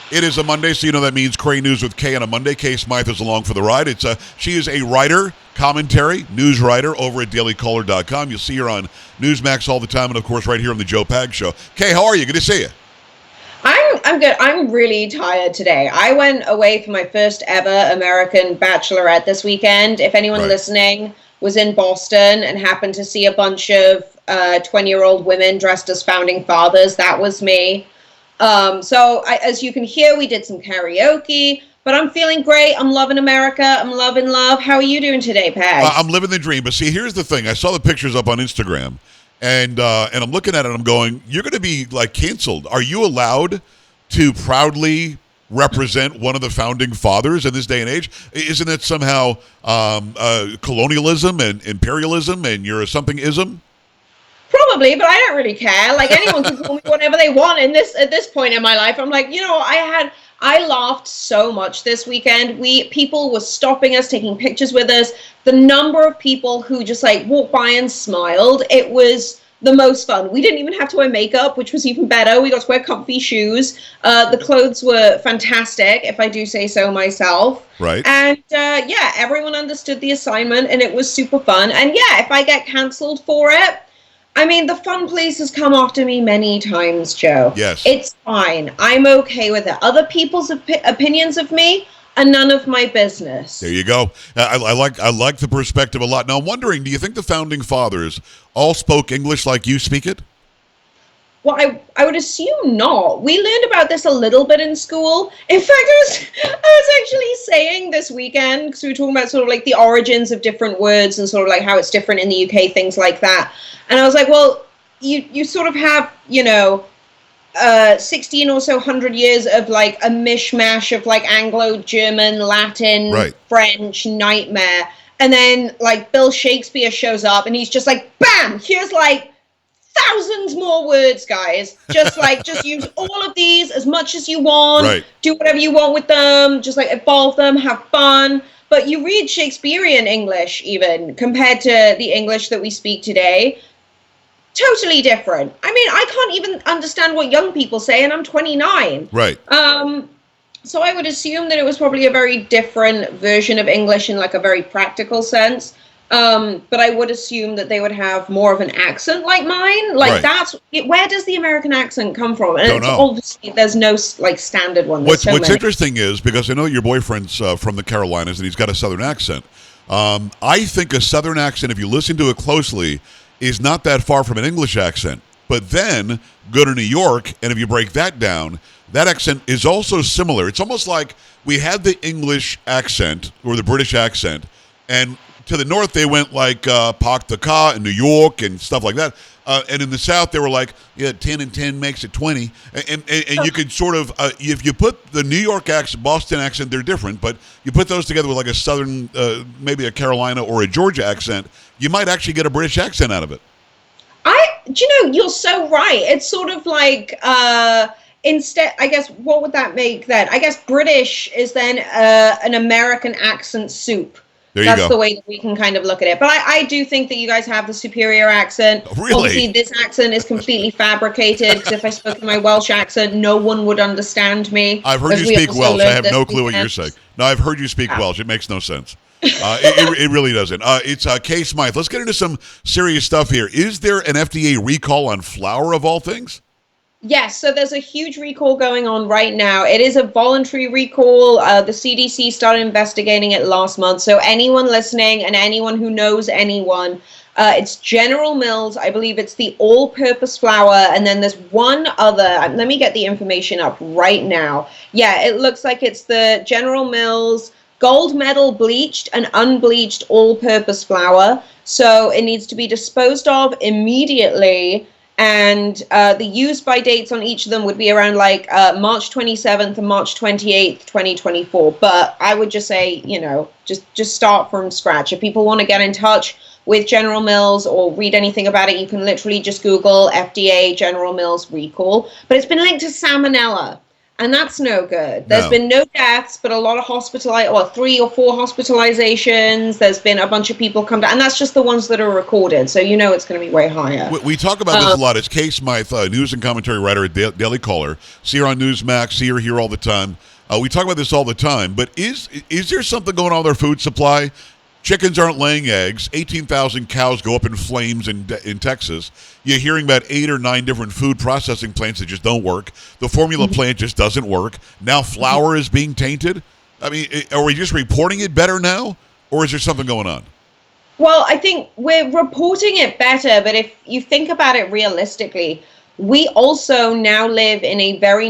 It is a Monday, so you know that means Cray News with Kay on a Monday. Kay Smythe is along for the ride. She is a writer, commentary, news writer over at dailycaller.com. You'll see her on Newsmax all the time, and of course right here on the Joe Pag Show. Kay, how are you? Good to see you. I'm good. I'm really tired today. I went away for my first ever American Bachelorette this weekend. If anyone listening was in Boston and happened to see a bunch of 20-year-old women dressed as founding fathers, that was me. As you can hear, we did some karaoke, but I'm feeling great. I'm loving America. I'm loving love. How are you doing today, Peg? I'm living the dream. But see, here's the thing. I saw the pictures up on Instagram, and I'm looking at it, and I'm going, you're going to be, like, canceled. Are you allowed to proudly represent one of the founding fathers in this day and age? Isn't it somehow colonialism and imperialism, and you're a something-ism? Probably, but I don't really care. Like, anyone can call me whatever they want at this point in my life. I'm like, I laughed so much this weekend. People were stopping us, taking pictures with us. The number of people who just like walked by and smiled, it was the most fun. We didn't even have to wear makeup, which was even better. We got to wear comfy shoes. The clothes were fantastic, if I do say so myself. Right. And everyone understood the assignment, and it was super fun. And yeah, if I get canceled for it, I mean, the fun place has come after me many times, Joe. Yes. It's fine. I'm okay with it. Other people's opinions of me are none of my business. There you go. I like the perspective a lot. Now, I'm wondering, do you think the founding fathers all spoke English like you speak it? Well, I would assume not. We learned about this a little bit in school. In fact, I was actually saying this weekend, because we were talking about sort of like the origins of different words and sort of like how it's different in the UK, things like that. And I was like, well, you sort of have, 16 or so 100 years of like a mishmash of like Anglo-German, Latin, French nightmare. And then like Bill Shakespeare shows up and he's just like, bam, here's like thousands more words, guys. Just use all of these as much as you want. Right. Do whatever you want with them. Just like evolve them, have fun. But you read Shakespearean English even compared to the English that we speak today. Totally different. I mean, I can't even understand what young people say, and I'm 29. Right. So I would assume that it was probably a very different version of English in like a very practical sense. But I would assume that they would have more of an accent like mine. Like where does the American accent come from? And Don't know. Obviously there's no like standard one. What's interesting is, because I know your boyfriend's from the Carolinas and he's got a Southern accent. I think a Southern accent, if you listen to it closely, is not that far from an English accent. But then go to New York, and if you break that down, that accent is also similar. It's almost like we had the English accent or the British accent, and to the north they went like Pak the Ka in New York and stuff like that. And in the south they were like, 10 and 10 makes it 20. And you could sort of, if you put the New York accent, Boston accent, they're different, but you put those together with like a Southern, maybe a Carolina or a Georgia accent, you might actually get a British accent out of it. You're so right. It's sort of like, instead, I guess, what would that make then? I guess British is then an American accent soup. That's the way that we can kind of look at it. But I do think that you guys have the superior accent. Really? Obviously, this accent is completely fabricated, because if I spoke in my Welsh accent, no one would understand me. I've heard you speak Welsh. I have no clue what you're saying. No, I've heard you speak Welsh. It makes no sense. It really doesn't. It's Kay Smythe. Let's get into some serious stuff here. Is there an FDA recall on flour of all things? Yes, so there's a huge recall going on right now. It is a voluntary recall. The CDC started investigating it last month. So anyone listening and anyone who knows anyone, it's General Mills. I believe it's the all-purpose flour. And then there's one other. Let me get the information up right now. Yeah, it looks like it's the General Mills gold medal bleached and unbleached all-purpose flour. So it needs to be disposed of immediately. And the use-by dates on each of them would be around like March 27th and March 28th, 2024. But I would just say, just start from scratch. If people want to get in touch with General Mills or read anything about it, you can literally just Google FDA General Mills recall. But it's been linked to salmonella. And that's no good. There's No. been no deaths, but a lot of 3 or 4 hospitalizations. There's been a bunch of people come down, and that's just the ones that are recorded. So it's going to be way higher. We talk about this a lot. It's Kay Smythe, news and commentary writer at Daily Caller. See her on Newsmax. See her here all the time. We talk about this all the time. But is there something going on with our food supply? Chickens aren't laying eggs. 18,000 cows go up in flames in Texas. You're hearing about 8 or 9 different food processing plants that just don't work. The formula plant just doesn't work. Now flour is being tainted. I mean, are we just reporting it better now? Or is there something going on? Well, I think we're reporting it better, but if you think about it realistically, we also now live in a very,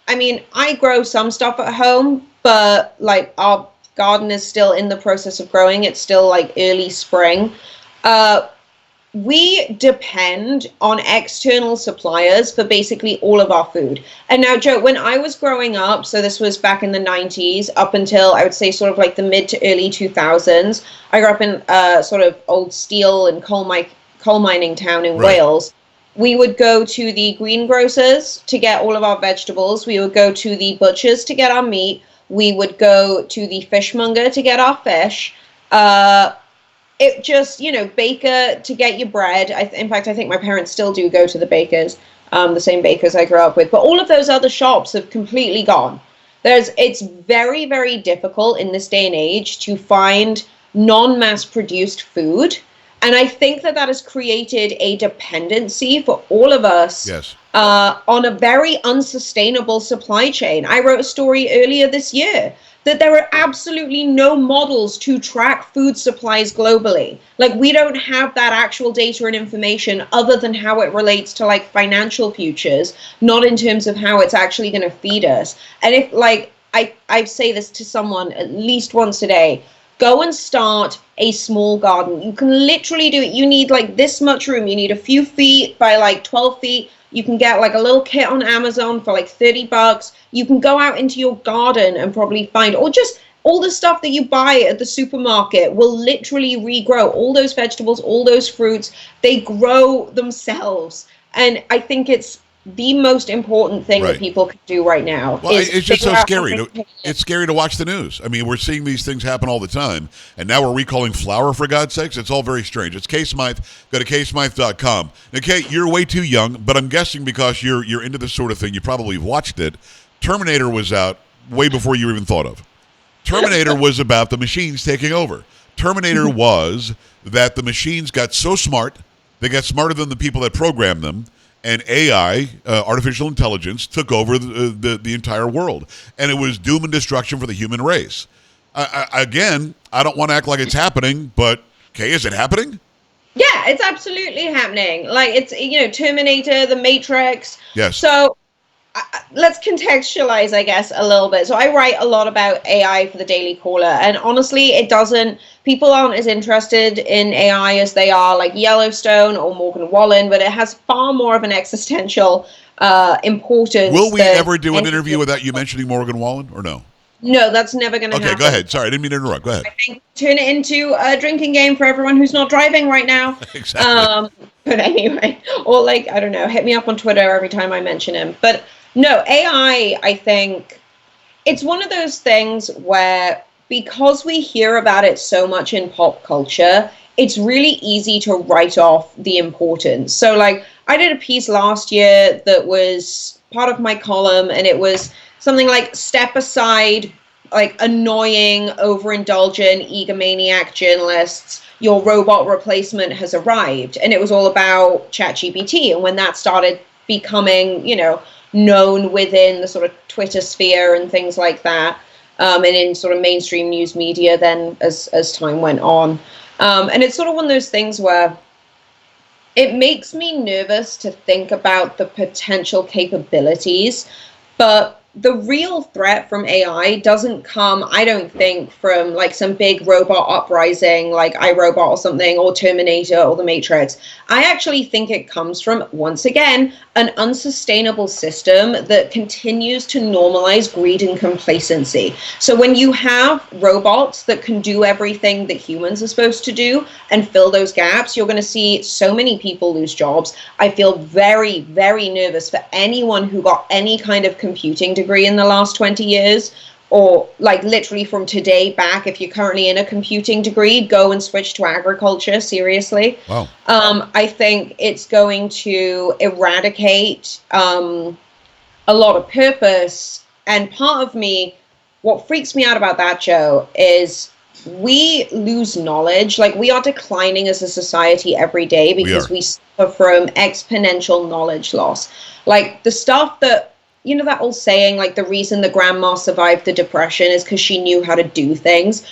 I grow some stuff at home, but our garden is still in the process of growing. It's still early spring. We depend on external suppliers for basically all of our food. And now, Joe, when I was growing up, so this was back in the 90s up until I would say sort of the mid to early 2000s, I grew up in sort of old steel and coal mining town in Wales. We would go to the greengrocers to get all of our vegetables. We would go to the butchers to get our meat. We would go to the fishmonger to get our fish. It just, baker to get your bread. In fact, I think my parents still do go to the bakers, the same bakers I grew up with. But all of those other shops have completely gone. It's very, very difficult in this day and age to find non-mass produced food. And I think that has created a dependency for all of us. Yes. On a very unsustainable supply chain. I wrote a story earlier this year that there are absolutely no models to track food supplies globally. We don't have that actual data and information other than how it relates to financial futures, not in terms of how it's actually going to feed us. And if I say this to someone at least once a day, go and start a small garden. You can literally do it. You need this much room. You need a few feet by 12 feet. You can get a little kit on Amazon for $30. You can go out into your garden and probably find, or just all the stuff that you buy at the supermarket will literally regrow. All those vegetables, all those fruits, they grow themselves. And I think it's the most important thing that people can do right now. Well, it's just so scary. It's scary to watch the news. I mean, we're seeing these things happen all the time, and now we're recalling flour, for God's sakes. It's all very strange. It's Kay Smythe. Go to kaysmythe.com. Now, Kay, you're way too young, but I'm guessing because you're into this sort of thing, you probably watched it. Terminator was out way before you even thought of. Terminator was about the machines taking over. Terminator was that the machines got so smart, they got smarter than the people that programmed them, and AI, artificial intelligence, took over the entire world. And it was doom and destruction for the human race. Again, I don't want to act like it's happening, but, Kay, is it happening? Yeah, it's absolutely happening. It's, Terminator, The Matrix. Yes. So let's contextualize, I guess, a little bit. So I write a lot about AI for the Daily Caller, and honestly, people aren't as interested in AI as they are Yellowstone or Morgan Wallen, but it has far more of an existential importance. Will we ever do an interview without you mentioning Morgan Wallen, or no? No, that's never going to happen. Okay, go ahead. Sorry, I didn't mean to interrupt. Go ahead. I think turn it into a drinking game for everyone who's not driving right now. Exactly. But anyway, or I don't know, hit me up on Twitter every time I mention him. But no, AI, I think it's one of those things where because we hear about it so much in pop culture, it's really easy to write off the importance. So I did a piece last year that was part of my column, and it was something like step aside, annoying, overindulgent, egomaniac journalists, your robot replacement has arrived. And it was all about ChatGPT. And when that started becoming, known within the sort of Twitter sphere and things like that, and in sort of mainstream news media then as time went on. And it's sort of one of those things where it makes me nervous to think about the potential capabilities, but the real threat from AI doesn't come, I don't think, from like some big robot uprising like iRobot or something, or Terminator or the Matrix. I actually think it comes from, once again, an unsustainable system that continues to normalize greed and complacency. So when you have robots that can do everything that humans are supposed to do and fill those gaps, you're going to see so many people lose jobs. I feel very, very nervous for anyone who got any kind of computing degree in the last 20 years, or like literally from today back. If you're currently in a computing degree, go and switch to agriculture, seriously. Wow. I think it's going to eradicate a lot of purpose. And part of me, what freaks me out about that, Joe, is we lose knowledge. Like, we are declining as a society every day because we suffer from exponential knowledge loss. Like, the stuff that, you know, that old saying, like, the reason the grandma survived the Depression is because she knew how to do things.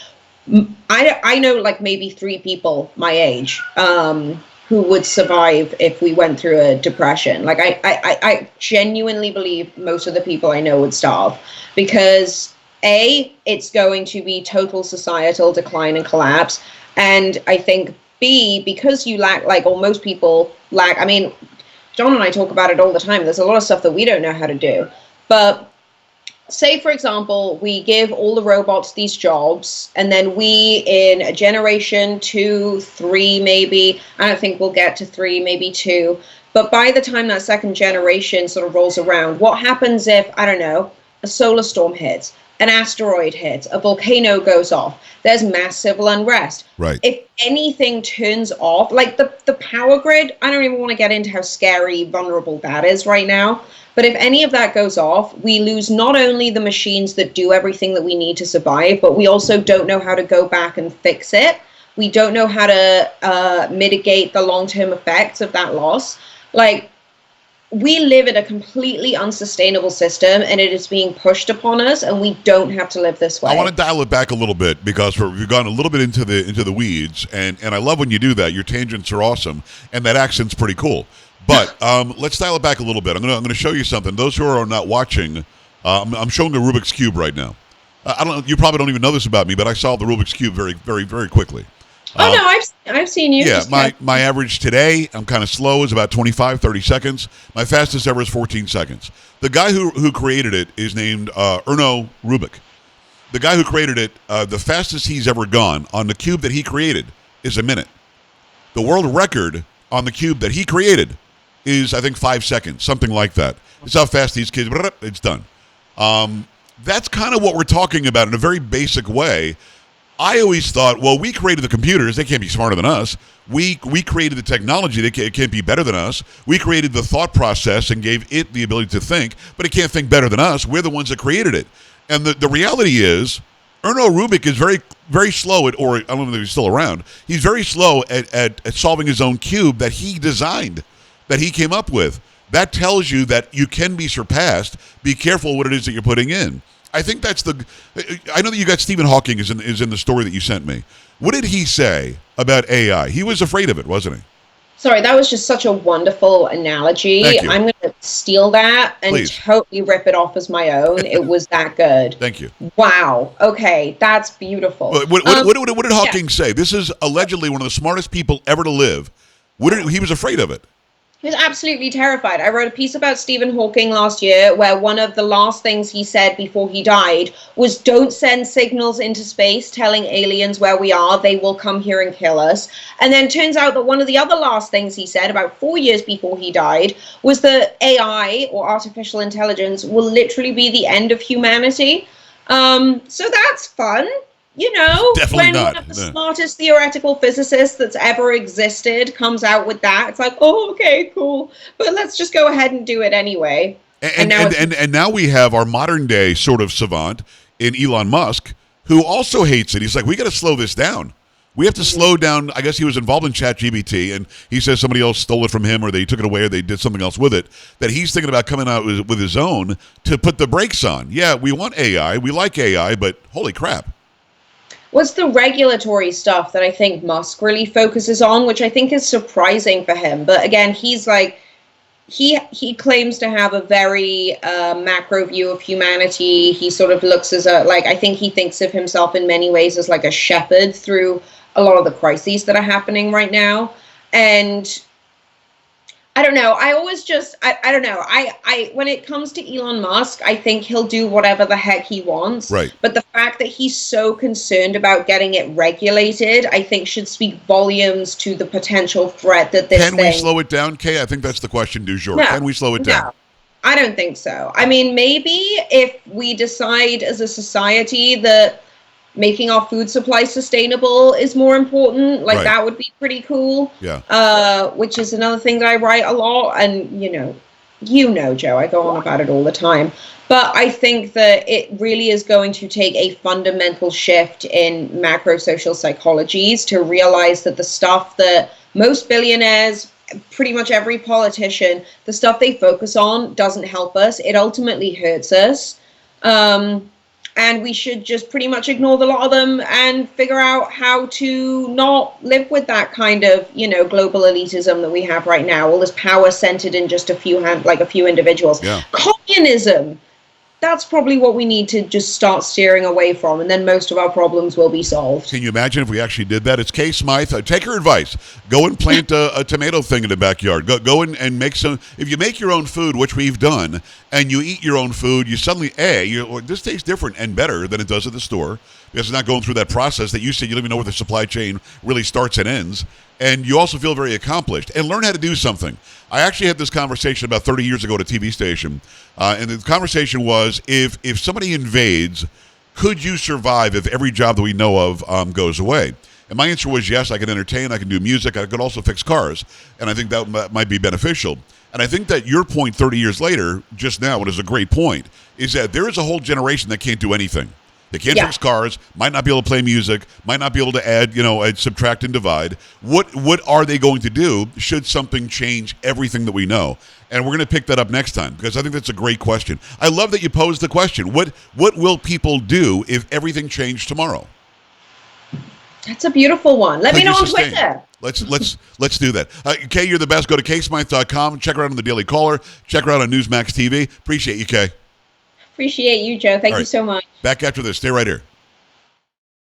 I know like maybe 3 people my age who would survive if we went through a depression. Like, I genuinely believe most of the people I know would starve, because A, it's going to be total societal decline and collapse. And I think B, because you lack, like, or most people lack, I mean, John and I talk about it all the time. There's a lot of stuff that we don't know how to do. But say, for example, we give all the robots these jobs, and then we, in a generation, 2, 3, maybe, I don't think we'll get to 3, maybe 2. But by the time that second generation sort of rolls around, what happens if, I don't know, a solar storm hits, an asteroid hits, a volcano goes off, there's mass civil unrest. Right. If anything turns off, like the power grid, I don't even want to get into how scary, vulnerable that is right now. But if any of that goes off, we lose not only the machines that do everything that we need to survive, but we also don't know how to go back and fix it. We don't know how to mitigate the long-term effects of that loss. Like, we live in a completely unsustainable system, and it is being pushed upon us, and we don't have to live this way. I want to dial it back a little bit, because we've gone a little bit into the weeds, and I love when you do that. Your tangents are awesome, and that accent's pretty cool. But let's dial it back a little bit. I'm gonna show you something. Those who are not watching, I'm showing a Rubik's Cube right now. I don't know. You probably don't even know this about me, but I solved the Rubik's Cube very, very, very quickly. Oh, no, I've seen you. Yeah, my average today, I'm kind of slow, is about 25, 30 seconds. My fastest ever is 14 seconds. The guy who created it is named Erno Rubik. The guy who created it, the fastest he's ever gone on the cube that he created is a minute. The world record on the cube that he created is, I think, 5 seconds, something like that. It's how fast these kids, it's done. That's kind of what we're talking about in a very basic way. I always thought, well, we created the computers. They can't be smarter than us. We created the technology. They can't be better than us. We created the thought process and gave it the ability to think, but it can't think better than us. We're the ones that created it. And the reality is, Erno Rubik is very, very slow at, or I don't know if he's still around, he's very slow at solving his own cube that he designed, that he came up with. That tells you that you can be surpassed. Be careful what it is that you're putting in. I think that's I know that you got Stephen Hawking is in the story that you sent me. What did he say about AI? He was afraid of it, wasn't he? Sorry, that was just such a wonderful analogy. Thank you. I'm going to steal that and Please. totally rip it off as my own. It was that good. Thank you. Wow. Okay, that's beautiful. What did Hawking say? This is allegedly one of the smartest people ever to live. He was afraid of it. He was absolutely terrified. I wrote a piece about Stephen Hawking last year where one of the last things he said before he died was, don't send signals into space telling aliens where we are. They will come here and kill us. And then turns out that one of the other last things he said about 4 years before he died was that AI, or artificial intelligence, will literally be the end of humanity. So that's fun. You know, Definitely when not. one of the smartest theoretical physicists that's ever existed comes out with that, it's like, oh, okay, cool. But let's just go ahead and do it anyway. And now we have our modern day sort of savant in Elon Musk, who also hates it. He's like, we got to slow this down. We have to slow down. I guess he was involved in ChatGPT, and he says somebody else stole it from him, or they took it away, or they did something else with it, that he's thinking about coming out with his own to put the brakes on. Yeah, we want AI. We like AI, but holy crap. What's the regulatory stuff that I think Musk really focuses on, which I think is surprising for him. But again, he's like, he claims to have a very macro view of humanity. He sort of looks as I think he thinks of himself in many ways as like a shepherd through a lot of the crises that are happening right now. And I don't know. I always I don't know. I when it comes to Elon Musk, I think he'll do whatever the heck he wants. Right. But the fact that he's so concerned about getting it regulated, I think should speak volumes to the potential threat that this Can we slow it down, Kay? I think that's the question du jour. No, Can we slow it down? No, I don't think so. I mean, maybe if we decide as a society that making our food supply sustainable is more important, like that would be pretty cool. Yeah. Which is another thing that I write a lot, and you know, Joe, I go on about it all the time. But I think that it really is going to take a fundamental shift in macro social psychologies to realize that the stuff that most billionaires, pretty much every politician, the stuff they focus on doesn't help us. It ultimately hurts us. And we should just pretty much ignore the lot of them and figure out how to not live with that kind of, global elitism that we have right now. All this power centered in just a few individuals. Yeah. Communism. That's probably what we need to just start steering away from, and then most of our problems will be solved. Can you imagine if we actually did that? It's Kay Smythe. Take her advice. Go and plant a tomato thing in the backyard. Go and make some. If you make your own food, which we've done, and you eat your own food, you suddenly, this tastes different and better than it does at the store because it's not going through that process that you said you don't even know where the supply chain really starts and ends. And you also feel very accomplished and learn how to do something. I actually had this conversation about 30 years ago at a TV station, and the conversation was, if somebody invades, could you survive if every job that we know of goes away? And my answer was yes, I can entertain, I can do music, I could also fix cars, and I think that might be beneficial. And I think that your point 30 years later, just now, what is a great point, is that there is a whole generation that can't do anything. They can't fix cars, might not be able to play music, might not be able to add, subtract and divide. What are they going to do should something change everything that we know? And we're going to pick that up next time because I think that's a great question. I love that you posed the question. What will people do if everything changed tomorrow? That's a beautiful one. Let me know on Twitter. Let's do that. Kay, you're the best. Go to kaysmythe.com. Check her out on the Daily Caller. Check her out on Newsmax TV. Appreciate you, Kay. Appreciate you, Joe. Thank you so much. Back after this. Stay right here.